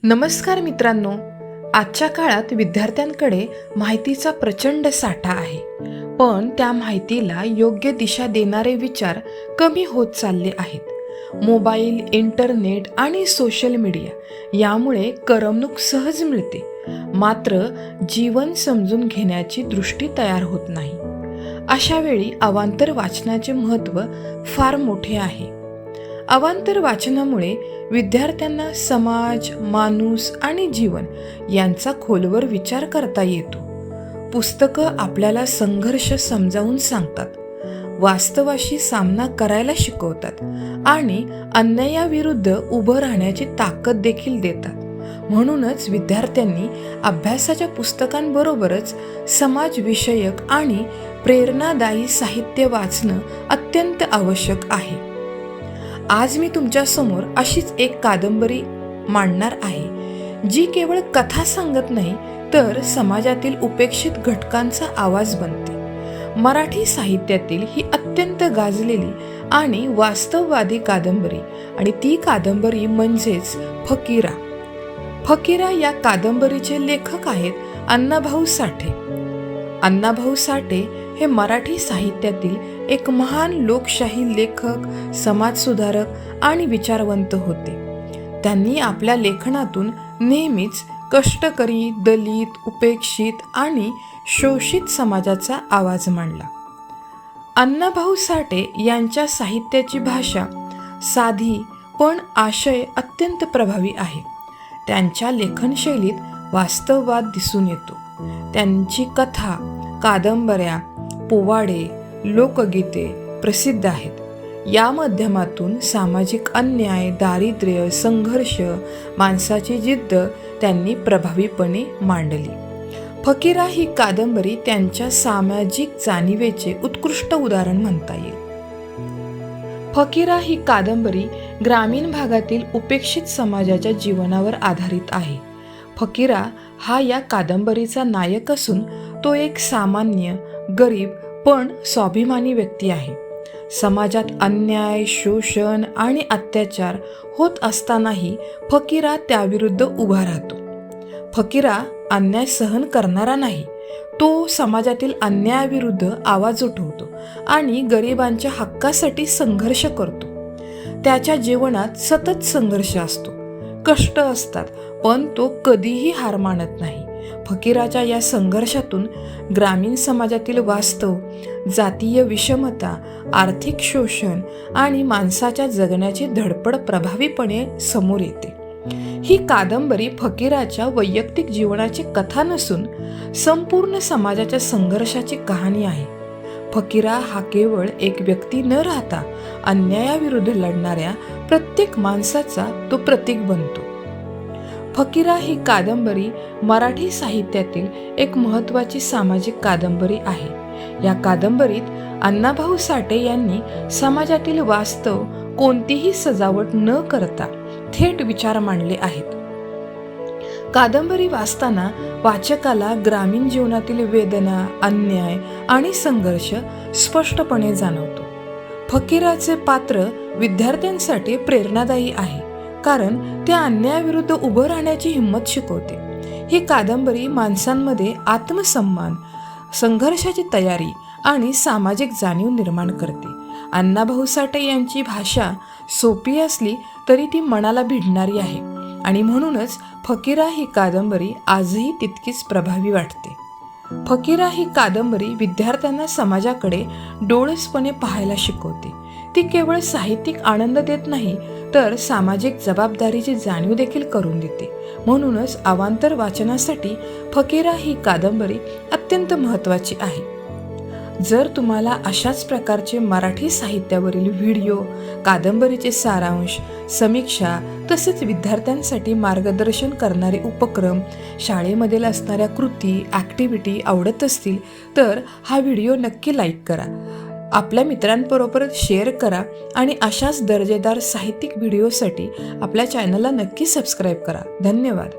नमस्कार मित्रांनो, आजच्या काळात विद्यार्थ्यांकडे माहितीचा प्रचंड साठा आहे, पण त्या माहितीला योग्य दिशा देणारे विचार कमी होत चालले आहेत. मोबाईल, इंटरनेट आणि सोशल मीडिया यामुळे करमणूक सहज मिळते, मात्र जीवन समजून घेण्याची दृष्टी तयार होत नाही. अशा वेळी अवांतर वाचनाचे महत्त्व फार मोठे आहे. अवांतर वाचनामुळे विद्यार्थ्यांना समाज, माणूस आणि जीवन यांचा खोलवर विचार करता येतो. पुस्तकं आपल्याला संघर्ष समजावून सांगतात, वास्तवाशी सामना करायला शिकवतात आणि अन्यायाविरुद्ध उभं राहण्याची ताकद देखील देतात. म्हणूनच विद्यार्थ्यांनी अभ्यासाच्या पुस्तकांबरोबरच समाजविषयक आणि प्रेरणादायी साहित्य वाचणं अत्यंत आवश्यक आहे. आज मी तुमच्यासमोर अशीच एक कादंबरी मांडणार आहे, जी केवळ कथा सांगत नाही तर समाजातील उपेक्षित घटकांचा आवाज बनते. मराठी साहित्यातील ही अत्यंत गाजलेली आणि वास्तववादी कादंबरी, आणि ती कादंबरी म्हणजेच फकीरा. फकीरा या कादंबरीचे लेखक आहेत अण्णाभाऊ साठे. अण्णाभाऊ साठे हे मराठी साहित्यातील एक महान लोकशाही लेखक, समाजसुधारक आणि विचारवंत होते. त्यांनी आपल्या लेखनातून नेहमीच कष्टकरी, दलित, उपेक्षित आणि शोषित समाजाचा आवाज मांडला. अण्णाभाऊ साठे यांच्या साहित्याची भाषा साधी पण आशय अत्यंत प्रभावी आहे. त्यांच्या लेखनशैलीत वास्तववाद दिसून येतो. त्यांची कथा, कादंबऱ्या, पोवाडे, लोकगीते प्रसिद्ध आहेत. या माध्यमातून सामाजिक अन्याय, दारिद्र्य, संघर्ष, माणसाची जिद्द त्यांनी प्रभावीपणे मांडली. फकीरा ही कादंबरी त्यांच्या सामाजिक जाणीवेचे उत्कृष्ट उदाहरण म्हणता येईल. फकीरा ही कादंबरी ग्रामीण भागातील उपेक्षित समाजाच्या जीवनावर आधारित आहे. फकीरा हा या कादंबरीचा नायक असून तो एक सामान्य, गरीब पण स्वाभिमानी व्यक्ती आहे. समाजात अन्याय, शोषण आणि अत्याचार होत असतानाही फकीरा त्याविरुद्ध उभा राहतो. फकीरा अन्याय सहन करणारा नाही, तो समाजातील अन्यायाविरुद्ध आवाज उठवतो आणि गरिबांच्या हक्कासाठी संघर्ष करतो. त्याच्या जीवनात सतत संघर्ष असतो, कष्ट असतात, पण तो कधीही हार मानत नाही. फकीराच्या या संघर्षातून ग्रामीण समाजातील वास्तव, जातीय विषमता, आर्थिक शोषण आणि माणसाच्या जगण्याची धडपड प्रभावीपणे समोर येते. ही कादंबरी फकीराच्या वैयक्तिक जीवनाची कथा नसून संपूर्ण समाजाच्या संघर्षाची कहाणी आहे. फकीरा हा केवळ एक व्यक्ती न राहता अन्यायाविरुद्ध लढणाऱ्या प्रत्येक माणसाचा तो प्रतीक बनतो. फकीरा ही कादंबरी मराठी साहित्यातील एक महत्त्वाची सामाजिक कादंबरी आहे. या कादंबरीत अण्णाभाऊ साठे यांनी समाजातील वास्तव कोणतीही सजावट न करता थेट विचार मांडले आहेत. कादंबरी वाचताना वाचकाला ग्रामीण जीवनातील वेदना, अन्याय आणि संघर्ष स्पष्टपणे जाणवतो. फकीराचे पात्र विद्यार्थ्यांसाठी प्रेरणादायी आहे, कारण ते अन्यायाविरुद्ध उभं राहण्याची हिंमत शिकवते. ही कादंबरी माणसांमध्ये आत्मसन्मान, संघर्षाची तयारी आणि सामाजिक जाणीव निर्माण करते. अण्णाभाऊ साठे यांची भाषा सोपी असली तरी ती मनाला भिडणारी आहे, आणि म्हणूनच फकीरा ही कादंबरी आजही तितकीच प्रभावी वाटते. फकीरा ही कादंबरी विद्यार्थ्यांना समाजाकडे डोळसपणे पाहायला शिकवते. ती केवळ साहित्यिक आनंद देत नाही, तर सामाजिक जबाबदारीची जाणीव देखील करून देते. म्हणूनच अवांतर वाचनासाठी फकीरा ही कादंबरी अत्यंत महत्त्वाची आहे. जर तुम्हाला अशाच प्रकारचे मराठी साहित्यावरील व्हिडिओ, कादंबरीचे सारांश, समीक्षा तसेच विद्यार्थ्यांसाठी मार्गदर्शन करणारे उपक्रम, शाळेमधील असणाऱ्या कृती, ॲक्टिव्हिटी आवडत असतील तर हा व्हिडिओ नक्की लाईक करा, आपल्या मित्रांबरोबर शेअर करा आणि अशाच दर्जेदार साहित्यिक व्हिडिओसाठी आपल्या चॅनलला नक्की सबस्क्राईब करा. धन्यवाद.